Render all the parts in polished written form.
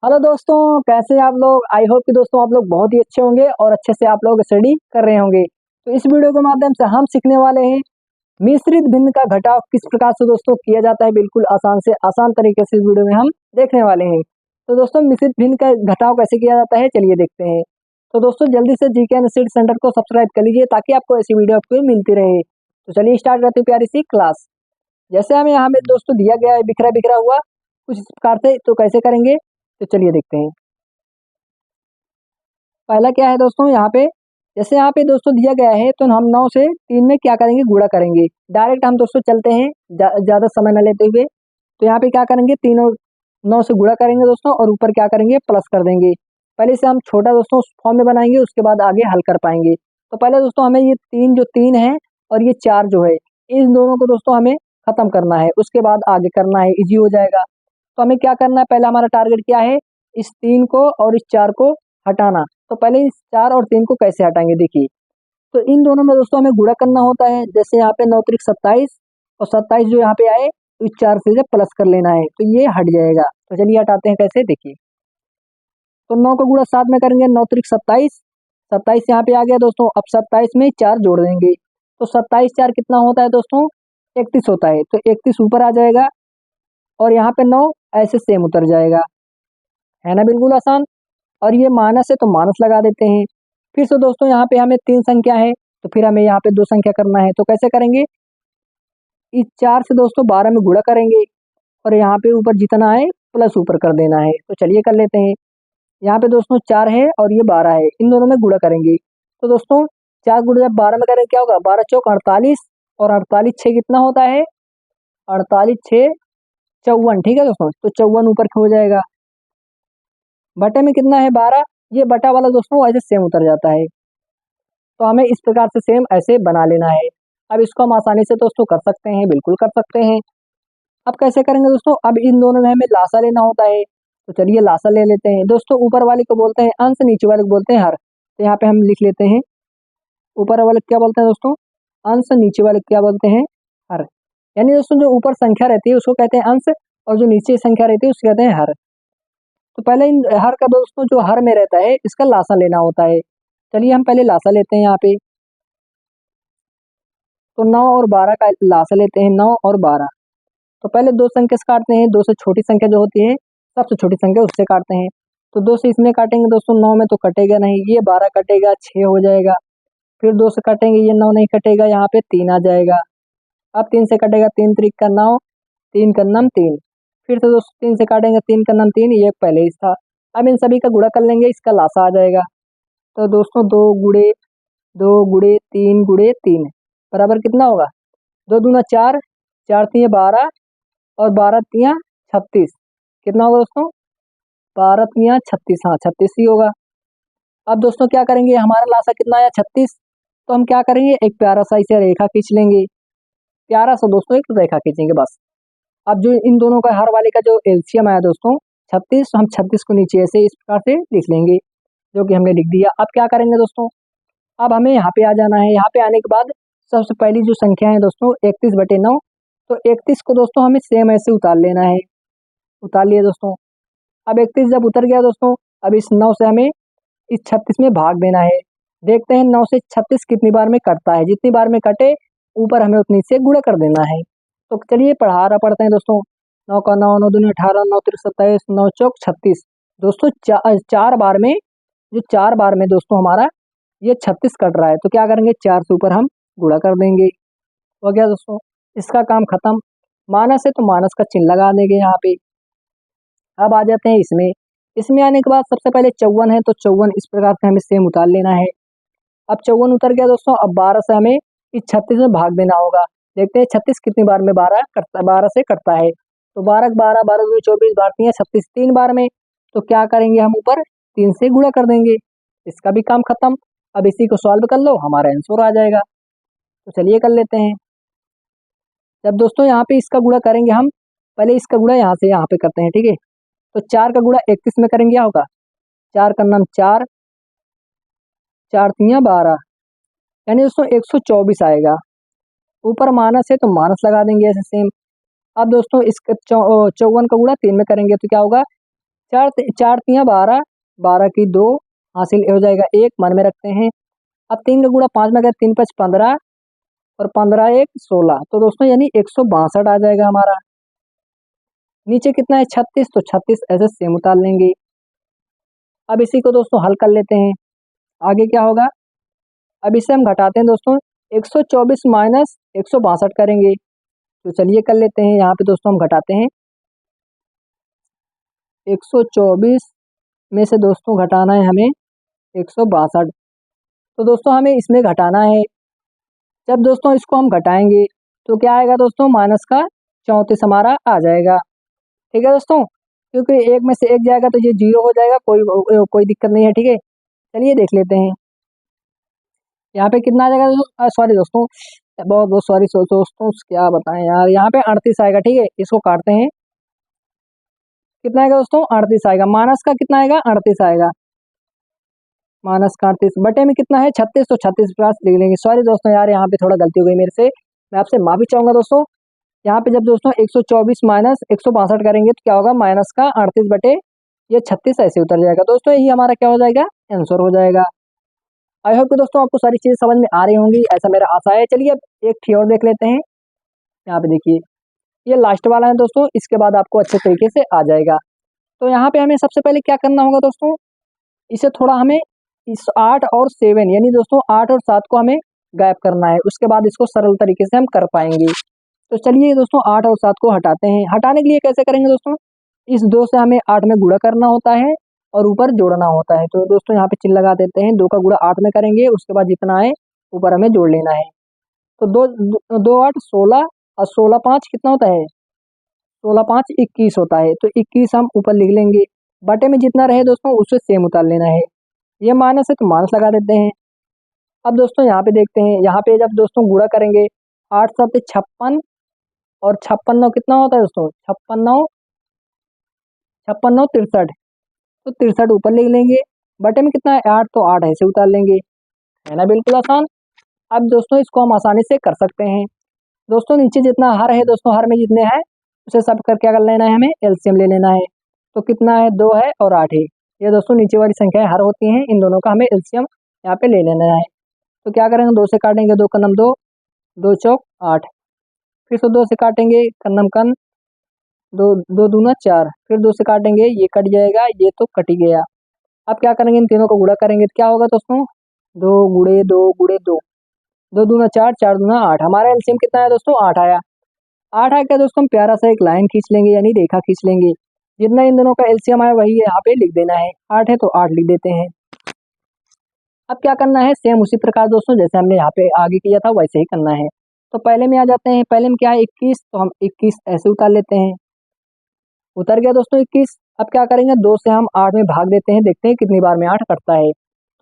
Hello दोस्तों, कैसे हैं आप लोग। आई होप कि दोस्तों आप लोग बहुत ही अच्छे होंगे और अच्छे से आप लोग स्टडी कर रहे होंगे। तो इस वीडियो के माध्यम से हम सीखने वाले हैं मिश्रित भिन्न का घटाव किस प्रकार से दोस्तों किया जाता है। बिल्कुल आसान से आसान तरीके से इस वीडियो में हम देखने वाले हैं। तो दोस्तों मिश्रित भिन्न का घटाव कैसे किया जाता है, चलिए देखते हैं। तो दोस्तों जल्दी से जीके एंड सीड सेंटर को सब्सक्राइब कर लीजिए ताकि आपको ऐसी वीडियो आपको मिलती रहे। तो चलिए स्टार्ट करते हैं प्यारी सी क्लास। जैसे हमें यहाँ में दोस्तों दिया गया है बिखरा बिखरा हुआ कुछ इस प्रकार से, तो कैसे करेंगे तो चलिए देखते हैं। पहला क्या है दोस्तों, यहाँ पे जैसे यहाँ पे दोस्तों दिया गया है तो हम 9 से 3 में क्या करेंगे, गुणा करेंगे। डायरेक्ट हम दोस्तों चलते हैं ज़्यादा समय न लेते हुए। तो यहाँ पे क्या करेंगे, 3 और 9 से गुणा करेंगे दोस्तों और ऊपर क्या करेंगे, प्लस कर देंगे। पहले से हम छोटा दोस्तों फॉर्म में बनाएंगे, उसके बाद आगे हल कर पाएंगे। तो पहले दोस्तों हमें ये 3 है और ये 4 जो है, इन दोनों को दोस्तों हमें खत्म करना है, उसके बाद आगे करना है, इजी हो जाएगा। तो हमें क्या करना है, पहला हमारा टारगेट क्या है, इस 3 को और इस 4 को हटाना। तो पहले इस 4 और 3 को कैसे हटाएंगे देखिए। तो इन दोनों में दोस्तों हमें गुणा करना होता है। जैसे यहाँ पे 9 त्रिक 27 और 27 जो यहाँ पे आए तो इस 4 से जब प्लस कर लेना है तो ये हट जाएगा। तो चलिए हटाते हैं कैसे देखिए। तो 9 का गुणा 7 में करेंगे, 9 त्रिक 27, 27 यहाँ पे आ गया दोस्तों। अब 27 में 4 जोड़ देंगे तो 27 4 कितना होता है दोस्तों, 31 होता है। तो 31 ऊपर आ जाएगा और यहाँ पे 9 ऐसे सेम उतर जाएगा, है ना, बिल्कुल आसान। और ये माइनस है तो माइनस लगा देते हैं। फिर से दोस्तों यहाँ पे हमें 3 संख्या है तो फिर हमें यहाँ पे 2 संख्या करना है। तो कैसे करेंगे, इस 4 से दोस्तों 12 में गुणा करेंगे और यहाँ पे ऊपर जितना है प्लस ऊपर कर देना है। तो चलिए कर लेते हैं। यहाँ पे दोस्तों 4 है और ये 12 है, इन दोनों में गुणा करेंगे। तो दोस्तों 4 गुणा जब 12 में करेंगे क्या होगा, 12 चौक 48 और 48 6 कितना होता है, 48 6 54, ठीक है दोस्तों। तो 54 ऊपर हो जाएगा, बटे में कितना है 12, ये बटा वाला दोस्तों ऐसे सेम उतर जाता है। तो हमें इस प्रकार से सेम ऐसे बना लेना है। अब इसको हम आसानी से दोस्तों कर सकते हैं, बिल्कुल कर सकते हैं। अब कैसे करेंगे दोस्तों, अब इन दोनों में हमें लासा लेना होता है। तो चलिए लासा ले लेते हैं दोस्तों। ऊपर वाले को बोलते हैं अंश, नीचे वाले को बोलते हैं हर। तो यहाँ पे हम लिख लेते हैं, ऊपर वाले क्या बोलते हैं दोस्तों अंश, नीचे वाले क्या बोलते हैं हर। यानी दोस्तों जो ऊपर संख्या रहती है उसको कहते हैं अंश और जो नीचे संख्या रहती है उसको कहते हैं हर। तो पहले इन हर का दोस्तों जो हर में रहता है इसका लासा लेना होता है। चलिए हम पहले लासा लेते हैं यहाँ पे। तो 9 और 12 का लासा लेते हैं, 9 और 12। तो पहले दो संख्या से काटते हैं, 2 से छोटी संख्या जो होती है सबसे छोटी संख्या उससे काटते हैं। तो 2 से इसमें काटेंगे दोस्तों, 9 में तो कटेगा नहीं, ये 12 कटेगा 6 हो जाएगा। फिर 2 से काटेंगे, ये 9 नहीं कटेगा, यहाँ पे 3 आ जाएगा। अब 3 से कटेगा, 3 त्रिक का 9, 3 का नम 3। फिर से दोस्तों 3 से काटेंगे, 3 का नम 3, ये पहले ही था। अब इन सभी का गुणा कर लेंगे, इसका लासा आ जाएगा। तो दोस्तों 2 गुणे 3 बराबर कितना होगा, 2 दूना 4, 4 तिया 12 और 12 तिया 36। कितना होगा दोस्तों, 12 तिया 36, हाँ 36 ही होगा। अब दोस्तों क्या करेंगे, हमारा लासा कितना आया 36। तो हम क्या करेंगे, एक प्यारा सा इसे रेखा खींच लेंगे, प्यारा सा दोस्तों एक रेखा खींचेंगे बस। अब जो इन दोनों का हर वाले का जो एलसीएम आया दोस्तों 36, तो हम 36 को नीचे ऐसे इस प्रकार से लिख लेंगे, जो कि हमने लिख दिया। अब क्या करेंगे दोस्तों, अब हमें यहाँ पे आ जाना है। यहाँ पे आने के बाद सबसे पहली जो संख्या है दोस्तों 31/9। तो 31 को दोस्तों हमें सेम ऐसे उतार लेना है, उतार लिए दोस्तों। अब 31 जब उतर गया दोस्तों, अब इस 9 से हमें इस 36 में भाग देना है। देखते हैं 9 से 36 कितनी बार में कटता है, जितनी बार में कटे ऊपर हमें उतनी से गुणा कर देना है। तो चलिए पढ़ते हैं दोस्तों। 9 का 9, 9 दूनी 18, 9 त्रिक 27, 9 चौक 36। दोस्तों 4 बार में, जो 4 बार में दोस्तों हमारा ये 36 कट रहा है, तो क्या करेंगे 4 से ऊपर हम गुणा कर देंगे। हो गया दोस्तों, इसका काम खत्म। माइनस है तो माइनस का चिन्ह लगा देंगे यहाँ पे। अब आ जाते हैं इसमें। इसमें आने के बाद सबसे पहले 54 है, तो 54 इस प्रकार से हमें सेम उतार लेना है। अब 54 उतर गया दोस्तों, अब 12 से हमें इस 36 में भाग देना होगा। देखते हैं 36 कितनी बार में 12 से कटता है। तो 12 12, 12 दूनी 24, 12 तिया 36, 3 बार में। तो क्या करेंगे, हम ऊपर 3 से गुणा कर देंगे, इसका भी काम खत्म। अब इसी को सॉल्व कर लो, हमारा आंसर आ जाएगा। तो चलिए कर लेते हैं। जब दोस्तों यहाँ पे इसका गुणा करेंगे, हम पहले इसका गुणा यहाँ से यहाँ पे करते हैं, ठीक है। तो 4 का गुणा 31 में करेंगे, क्या होगा, 4 का नाम 4, 4 तिया 12, यानी दोस्तों 124 आएगा। ऊपर माइनस है तो माइनस लगा देंगे ऐसे सेम। अब दोस्तों इसका 54 का गुणा 3 में करेंगे तो क्या होगा, चार चार तियाँ 12, 12 की 2 हासिल हो जाएगा 1, मन में रखते हैं। अब 3 का गुणा 5 में गया, 3 5 15 और 15 1 16, तो दोस्तों यानी 162 आ जाएगा हमारा। नीचे कितना है 36, तो 36 ऐसे सेम उतार लेंगे। अब इसी को दोस्तों हल कर लेते हैं, आगे क्या होगा। अब इसे हम घटाते हैं दोस्तों, 124 माइनस 162 करेंगे, तो चलिए कर लेते हैं। यहाँ पे दोस्तों हम घटाते हैं, 124 में से दोस्तों घटाना है हमें 162, तो दोस्तों हमें इसमें घटाना है। जब दोस्तों इसको हम घटाएंगे तो क्या आएगा दोस्तों, माइनस का 34 हमारा आ जाएगा। ठीक है दोस्तों, क्योंकि एक में से एक जाएगा तो ये 0 हो जाएगा, कोई दिक्कत नहीं है। ठीक है, चलिए देख लेते हैं यहाँ पे कितना आ जाएगा दोस्तों। सॉरी दोस्तों, बहुत बहुत सॉरी दोस्तों, क्या बताएं यार, यहाँ पे 38 आएगा। ठीक है, इसको काटते हैं, कितना आएगा दोस्तों 38 आएगा। माइनस का कितना आएगा 38 आएगा, माइनस का 38 बटे में कितना है 36, तो 36 प्लस लिख लेंगे। सॉरी दोस्तों यार, यहाँ पे थोड़ा गलती हो गई मेरे से, मैं आपसे माफी चाहूंगा दोस्तों। यहाँ पे जब दोस्तों 124 माइनस 162 करेंगे तो क्या होगा, माइनस का 38 बटे ये 36 ऐसे उतर जाएगा। दोस्तों यही हमारा क्या हो जाएगा, आंसर हो जाएगा। आई होप कि दोस्तों आपको सारी चीजें समझ में आ रही होंगी, ऐसा मेरा आशा है। चलिए अब एक थी और देख लेते हैं। यहाँ पे देखिए, ये लास्ट वाला है दोस्तों, इसके बाद आपको अच्छे तरीके से आ जाएगा। तो यहाँ पे हमें सबसे पहले क्या करना होगा दोस्तों, इसे थोड़ा हमें इस 8 और 7 यानी दोस्तों 8 और 7 को हमें गायब करना है, उसके बाद इसको सरल तरीके से हम कर पाएंगे। तो चलिए दोस्तों 8 और 7 को हटाते हैं। हटाने के लिए कैसे करेंगे दोस्तों, इस 2 से हमें 8 में गुणा करना होता है और ऊपर जोड़ना होता है। तो दोस्तों यहाँ पे चिन्ह लगा देते हैं, 2 का गुणा 8 में करेंगे, उसके बाद जितना आए ऊपर हमें जोड़ लेना है। तो 2 8 16 और 16 5 कितना होता है, 16 5 21 होता है। तो 21 हम ऊपर लिख लेंगे, बटे में जितना रहे दोस्तों उससे सेम उतार लेना है। ये माइनस है तो माइनस लगा देते हैं। अब दोस्तों यहाँ पे देखते हैं, यहाँ पे जब दोस्तों गुणा करेंगे 8 7 56 और 56 9 कितना होता है दोस्तों, 56 9 63, तो 63 ऊपर लिख लेंगे, बटे में कितना है 8, तो 8 ऐसे उतार लेंगे, है ना, बिल्कुल आसान। अब दोस्तों इसको हम आसानी से कर सकते हैं। दोस्तों नीचे जितना हर है दोस्तों, हर में जितने हैं उसे सब कर क्या कर लेना है, हमें एलसीएम ले लेना है। तो कितना है 2 है और 8 है, ये दोस्तों नीचे वाली संख्याएं हर होती हैं, इन दोनों का हमें एलसीएम यहाँ पे ले लेना है। तो क्या करेंगे, 2 से काटेंगे, 2 कन्नम 2, 2 चौक 8, फिर से 2 से काटेंगे, कन्नम कन 2, 2 दूना 4, फिर 2 से काटेंगे, ये कट जाएगा, ये तो कट ही गया। अब क्या करेंगे, इन तीनों को गुणा करेंगे तो क्या होगा दोस्तों, 2 गुणे 2 गुणे 2, 2 दूना 4, 4 दूना 8, हमारा एलसीएम कितना है दोस्तों 8 आया। 8 आ गया दोस्तों, हम प्यारा सा एक लाइन खींच लेंगे, यानी रेखा खींच लेंगे। जितना इन दोनों का एलसीएम आया वही यहाँ पे लिख देना है, 8 है तो 8 लिख देते हैं। अब क्या करना है, सेम उसी प्रकार दोस्तों जैसे हमने यहाँ पे आगे किया था वैसे ही करना है। तो पहले में आ जाते हैं, पहले में क्या है 21, तो हम 21 ऐसे उतार लेते हैं, उतर गया दोस्तों 21। अब क्या करेंगे, 2 से हम 8 में भाग देते हैं, देखते हैं कितनी बार में 8 कटता है।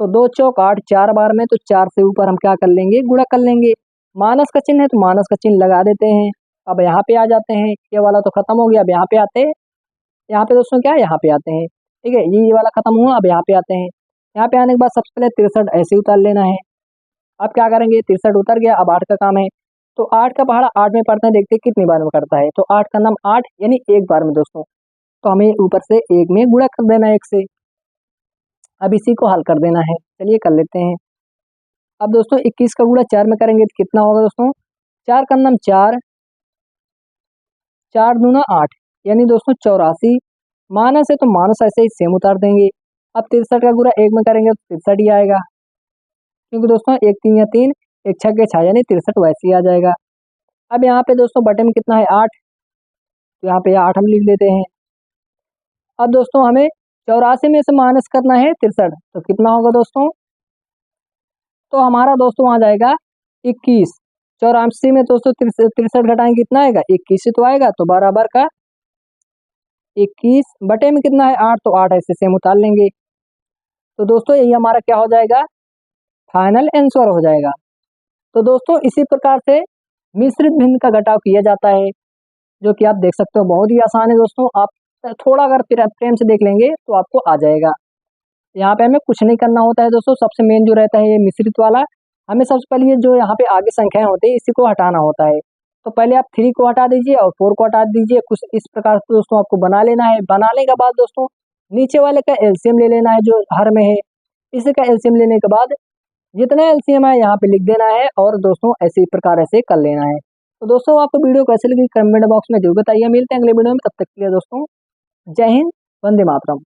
तो 2 चौक 8, 4 बार में, तो 4 से ऊपर हम क्या कर लेंगे, गुणा कर लेंगे। माइनस का चिन्ह है तो माइनस का चिन्ह लगा देते हैं। अब यहाँ पे आ जाते हैं, ये वाला तो खत्म हो गया, अब यहाँ पे आते हैं, यहाँ पे दोस्तों क्या है, यहाँ पे आते हैं। ठीक है, ये वाला खत्म हुआ, अब यहाँ पे आते हैं। यहाँ पे आने के बाद सबसे पहले 63 ऐसे उतार लेना है। अब क्या करेंगे, 63 उतर गया, अब 8 का काम है। तो 8 का पहाड़ा 8 में पड़ता है, देखते हैं कितनी बार में करता है। तो 8 का नाम 8 यानी एक बार में दोस्तों, तो हमें ऊपर से 1 में गुणा कर देना है 1 से। अब इसी को हल कर देना है, चलिए कर लेते हैं। अब दोस्तों 21 का गुणा 4 में करेंगे तो कितना होगा दोस्तों, 4 का नाम 4, 4 दूना 8 यानी दोस्तों 84। माइनस है तो माइनस ऐसे ही सेम उतार देंगे। अब 63 का गुणा 1 में करेंगे तो 63 ही आएगा, क्योंकि दोस्तों 1 3 या 3, 1 6 के 6 यानी 63 वैसे ही आ जाएगा। अब यहाँ पे दोस्तों बटे में कितना है 8, तो यहाँ पे 8 हम लिख देते हैं। अब दोस्तों हमें 84 में से माइनस करना है 63, तो कितना होगा दोस्तों, तो हमारा दोस्तों आ जाएगा 21। 84 में दोस्तों 63 घटाएंगे कितना आएगा, 21 ही तो आएगा, तो बराबर का 21 बटे में कितना है 8, तो 8 ऐसे सेम उतार लेंगे। तो दोस्तों यही हमारा क्या हो जाएगा, फाइनल आंसर हो जाएगा। तो दोस्तों इसी प्रकार से मिश्रित भिन्न का घटाव किया जाता है, जो कि आप देख सकते हो बहुत ही आसान है दोस्तों। आप थोड़ा अगर प्रेम से देख लेंगे तो आपको आ जाएगा। यहाँ पे हमें कुछ नहीं करना होता है दोस्तों, सबसे मेन जो रहता है ये मिश्रित वाला, हमें सबसे पहले ये जो यहाँ पे आगे संख्याएं होती है इसी को हटाना होता है। तो पहले आप 3 को हटा दीजिए और 4 को हटा दीजिए, कुछ इस प्रकार से दोस्तों आपको बना लेना है। बनाने के बाद दोस्तों नीचे वाले का एलसीएम ले लेना है जो हर में है। इसका एलसीएम लेने के बाद जितना एलसीएम है यहाँ पे लिख देना है और दोस्तों ऐसे प्रकार ऐसे कर लेना है। तो दोस्तों आपको वीडियो कैसे लगी कमेंट बॉक्स में जरूर बताइए। मिलते हैं अगले वीडियो में, तब तक के लिए दोस्तों जय हिंद, वंदे मातरम।